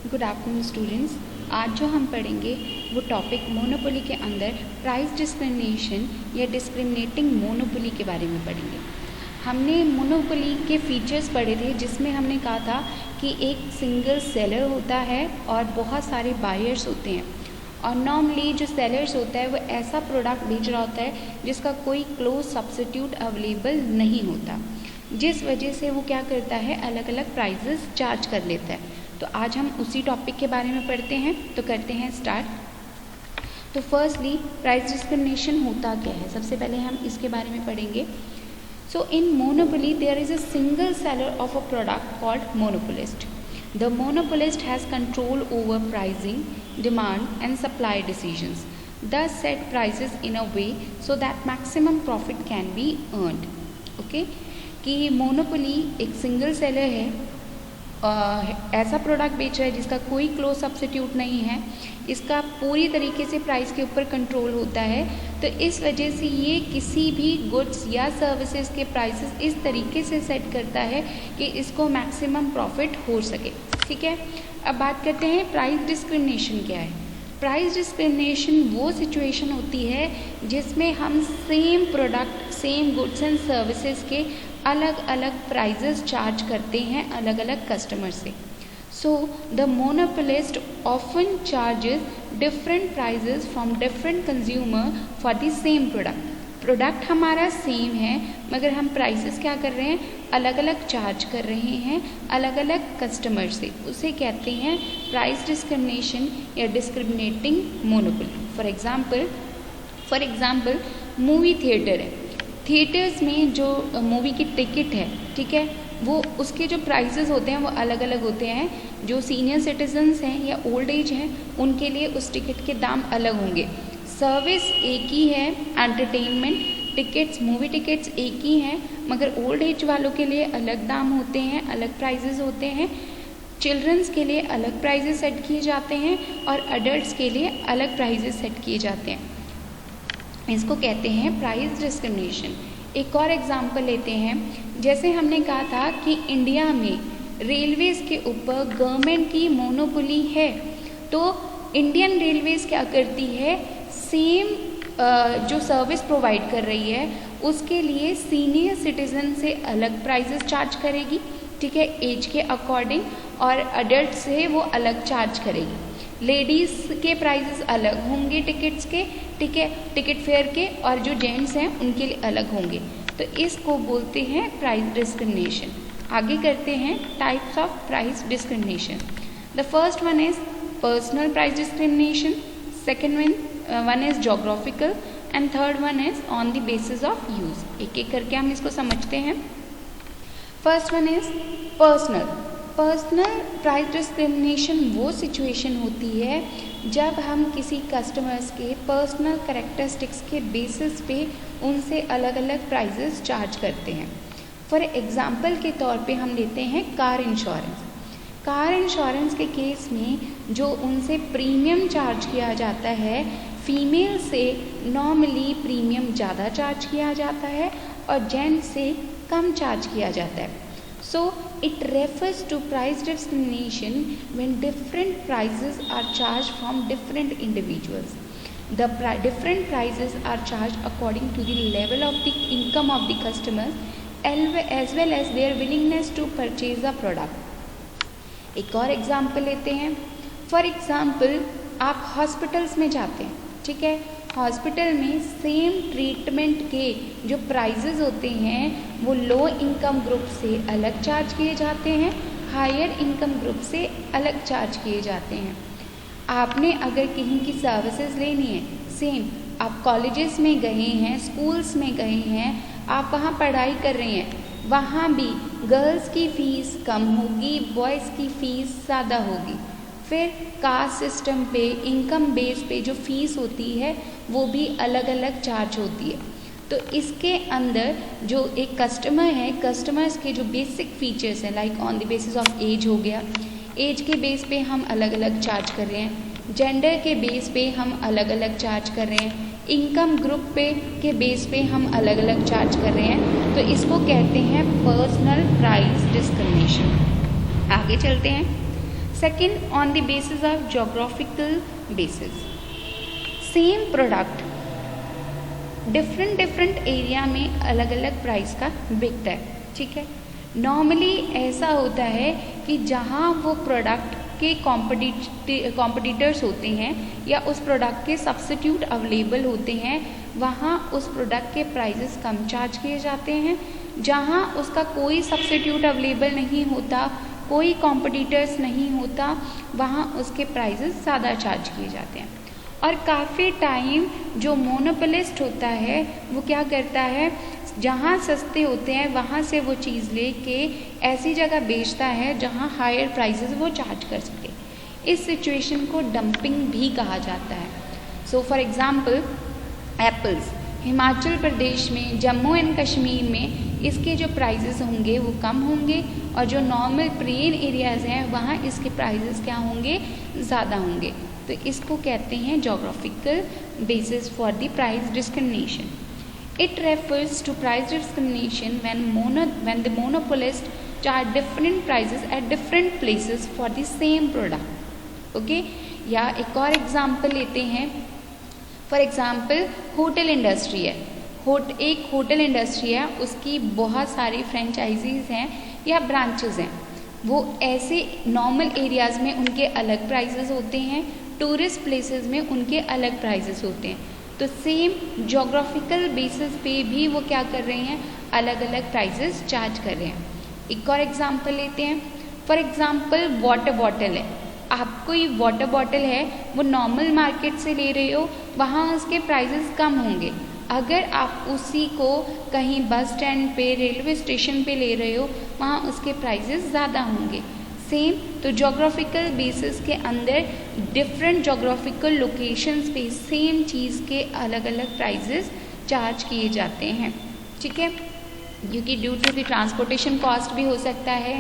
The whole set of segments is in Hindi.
Good afternoon students. आज जो हम पढ़ेंगे वो टॉपिक मोनोपोली के अंदर प्राइस डिस्क्रिमिनेशन या डिस्क्रिमिनेटिंग मोनोपोली के बारे में पढ़ेंगे। हमने मोनोपोली के फीचर्स पढ़े थे जिसमें हमने कहा था कि एक सिंगल सेलर होता है और बहुत सारे बायर्स होते हैं और नॉर्मली जो सेलर्स होता है वो ऐसा प्रोडक्ट बेच रहा होता है जिसका कोई क्लोज सब्स्टिट्यूट अवेलेबल नहीं होता, जिस वजह से वो क्या करता है अलग अलग प्राइजेस चार्ज कर लेता है। तो आज हम उसी टॉपिक के बारे में पढ़ते हैं, तो करते हैं स्टार्ट। तो फर्स्टली प्राइस डिस्क्रिमिनेशन होता क्या है, सबसे पहले हम इसके बारे में पढ़ेंगे। So in monopoly there is a single seller of a product called monopolist. The monopolist has control over pricing, demand and supply decisions, thus set prices in a way so that maximum profit can be earned. Okay? कि मोनोपोली एक सिंगल सेलर है, ऐसा प्रोडक्ट बेच रहा है जिसका कोई क्लोज सब्स्टिट्यूट नहीं है, इसका पूरी तरीके से प्राइस के ऊपर कंट्रोल होता है। तो इस वजह से ये किसी भी गुड्स या सर्विसेज के प्राइसेस इस तरीके से सेट करता है कि इसको मैक्सिमम प्रॉफिट हो सके। ठीक है, अब बात करते हैं प्राइस डिस्क्रिमिनेशन क्या है। प्राइस डिस्क्रिमिनेशन वो सिचुएशन होती है जिसमें हम same product, same goods and services के अलग अलग प्राइजेस चार्ज करते हैं अलग अलग कस्टमर से। So the monopolist often charges different prices from different consumer for the same product. Product हमारा सेम है मगर हम प्राइसेस क्या कर रहे हैं, अलग अलग चार्ज कर रहे हैं अलग अलग कस्टमर से। उसे कहते हैं प्राइस डिस्क्रिमिनेशन या discriminating monopoly. For example movie theatre है, थिएटर्स में जो मूवी की टिकट है, ठीक है, वो उसके जो प्राइसेस होते हैं वो अलग अलग होते हैं। जो सीनियर सिटीजन्स हैं या ओल्ड एज हैं उनके लिए उस टिकट के दाम अलग होंगे। सर्विस एक ही है, एंटरटेनमेंट टिकट्स, मूवी टिकट्स एक ही हैं, मगर ओल्ड एज वालों के लिए अलग दाम होते हैं, अलग प्राइजेस होते हैं। चिल्ड्रंस के लिए अलग प्राइजेस सेट किए जाते हैं और अडल्ट्स के लिए अलग प्राइजेस सेट किए जाते हैं। इसको कहते हैं प्राइस डिस्क्रिमिनेशन। एक और एग्जांपल लेते हैं, जैसे हमने कहा था कि इंडिया में रेलवेज़ के ऊपर गवर्नमेंट की मोनोपोली है, तो इंडियन रेलवेज़ क्या करती है, सेम जो सर्विस प्रोवाइड कर रही है उसके लिए सीनियर सिटीजन से अलग प्राइजेस चार्ज करेगी, ठीक है, एज के अकॉर्डिंग, और अडल्ट से वो अलग चार्ज करेगी। लेडीज़ के प्राइजेस अलग होंगे टिकट्स के, ठीक है, टिकट फेयर के, और जो जेंट्स हैं उनके लिए अलग होंगे। तो इसको बोलते हैं प्राइस डिस्क्रिमिनेशन। आगे करते हैं types of price discrimination. The first one is personal price discrimination, second one is geographical and third one is on the basis of use. एक एक करके हम इसको समझते हैं। First one is personal. Personal price discrimination वो सिचुएशन होती है जब हम किसी कस्टमर्स के पर्सनल कैरेक्टरिस्टिक्स के बेसिस पे उनसे अलग अलग प्राइजेस चार्ज करते हैं। फॉर एग्जांपल के तौर पे हम लेते हैं कार इंश्योरेंस। कार इंश्योरेंस के केस में जो उनसे प्रीमियम चार्ज किया जाता है, फीमेल से नॉर्मली प्रीमियम ज़्यादा चार्ज किया जाता है और जेंट्स से कम चार्ज किया जाता है। So it refers to price discrimination when different prices are charged from different individuals. The different prices are charged according to the level of the income of the customers as well as their willingness to purchase the product. एक और एग्जाम्पल लेते हैं। फॉर एग्जाम्पल आप हॉस्पिटल्स में जाते हैं, ठीक है, हॉस्पिटल में सेम ट्रीटमेंट के जो प्राइजेस होते हैं वो लो इनकम ग्रुप से अलग चार्ज किए जाते हैं, हायर इनकम ग्रुप से अलग चार्ज किए जाते हैं। आपने अगर कहीं की सर्विसेज लेनी है, सेम आप कॉलेजेस में गए हैं, स्कूल्स में गए हैं, आप वहाँ पढ़ाई कर रहे हैं, वहाँ भी गर्ल्स की फ़ीस कम होगी, बॉयज़ की फ़ीस ज़्यादा होगी। फिर कास्ट सिस्टम पे, इनकम बेस पे जो फ़ीस होती है वो भी अलग अलग चार्ज होती है। तो इसके अंदर जो एक कस्टमर है, कस्टमर्स के जो बेसिक फीचर्स हैं, like on the basis of age हो गया, एज के बेस पे हम अलग अलग चार्ज कर रहे हैं, जेंडर के बेस पे हम अलग अलग चार्ज कर रहे हैं, इनकम ग्रुप पे के बेस पे हम अलग अलग चार्ज कर रहे हैं। तो इसको कहते हैं पर्सनल प्राइस डिस्क्रिमिनेशन। आगे चलते हैं। Second, on the basis of geographical basis. Same product different area में अलग अलग प्राइस का बिकता है, ठीक है। नॉर्मली ऐसा होता है कि जहाँ वो प्रोडक्ट के कॉम्पिटिटर्स होते हैं या उस प्रोडक्ट के सब्स्टिट्यूट अवेलेबल होते हैं, वहाँ उस प्रोडक्ट के प्राइसेस कम चार्ज किए जाते हैं। जहाँ उसका कोई सब्स्टिट्यूट अवेलेबल नहीं होता, कोई कॉम्पिटिटर्स नहीं होता, वहाँ उसके प्राइसेस ज़्यादा चार्ज किए जाते हैं। और काफ़ी टाइम जो मोनोपोलिस्ट होता है वो क्या करता है, जहाँ सस्ते होते हैं वहाँ से वो चीज़ लेके ऐसी जगह बेचता है जहाँ हायर प्राइसेस वो चार्ज कर सके। इस सिचुएशन को डंपिंग भी कहा जाता है। So for example apples, Himachal Pradesh में, जम्मू एंड कश्मीर में इसके जो प्राइसेस होंगे वो कम होंगे, और जो नॉर्मल प्लेन एरियाज़ हैं वहाँ इसके प्राइसेस क्या होंगे, ज़्यादा होंगे। तो इसको कहते हैं geographical basis for the price discrimination. It refers to price discrimination when the monopolist charge different prices at different places for the same product. Okay? या एक और एग्जाम्पल लेते हैं। फॉर एग्जाम्पल होटल इंडस्ट्री है, एक होटल इंडस्ट्री है, उसकी बहुत सारी फ्रेंचाइजीज हैं या ब्रांचेस हैं। वो ऐसे नॉर्मल एरियाज़ में उनके अलग प्राइसेस होते हैं, टूरिस्ट प्लेसेस में उनके अलग प्राइसेस होते हैं। तो सेम जोग्राफिकल बेसिस पे भी वो क्या कर रहे हैं, अलग अलग प्राइसेस चार्ज कर रहे हैं। एक और एग्जांपल लेते हैं। फॉर एग्जांपल वाटर बॉटल है, आप कोई वाटर बॉटल है वो नॉर्मल मार्केट से ले रहे हो, वहाँ उसके प्राइसेस कम होंगे। अगर आप उसी को कहीं बस स्टैंड पे, रेलवे स्टेशन पे ले रहे हो, वहाँ उसके प्राइसेस ज़्यादा होंगे। सेम, तो जोग्राफिकल बेसिस के अंदर डिफरेंट जोग्राफिकल लोकेशंस पे सेम चीज़ के अलग अलग प्राइसेस चार्ज किए जाते हैं, ठीक है। क्योंकि due to the transportation cost भी हो सकता है,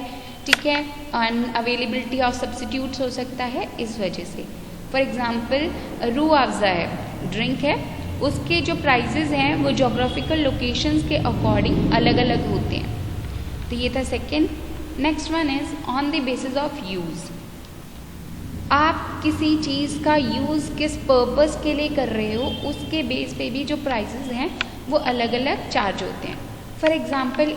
ठीक है, अनअवेलेबिलिटी ऑफ सब्स्टिट्यूट्स हो सकता है, इस वजह से। फॉर एग्जांपल रूह अफ़ज़ा है, ड्रिंक है, उसके जो प्राइसेस हैं वो जोग्राफिकल लोकेशंस के अकॉर्डिंग अलग अलग होते हैं। तो ये था second. Next one is on the basis of use. आप किसी चीज़ का यूज़ किस पर्पस के लिए कर रहे हो, उसके बेस पे भी जो प्राइसेस हैं वो अलग अलग चार्ज होते हैं। फॉर एग्जांपल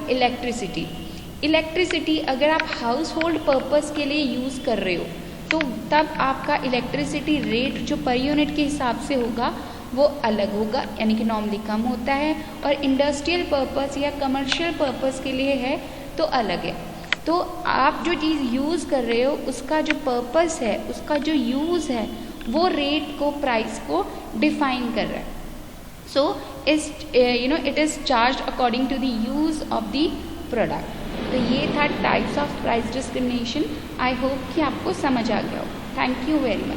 इलेक्ट्रिसिटी अगर आप हाउस होल्ड पर्पस के लिए यूज़ कर रहे हो तो तब आपका इलेक्ट्रिसिटी रेट जो पर यूनिट के हिसाब से होगा वो अलग होगा, यानी कि नॉर्मली कम होता है, और इंडस्ट्रियल पर्पस या कमर्शियल पर्पस के लिए है तो अलग है। तो आप जो चीज़ यूज़ कर रहे हो उसका जो पर्पस है, उसका जो यूज़ है, वो रेट को, प्राइस को डिफाइन कर रहा है। So it is charge according to the use of the product. तो ये था types of price discrimination. I hope कि आपको समझ आ गया हो। Thank you very much.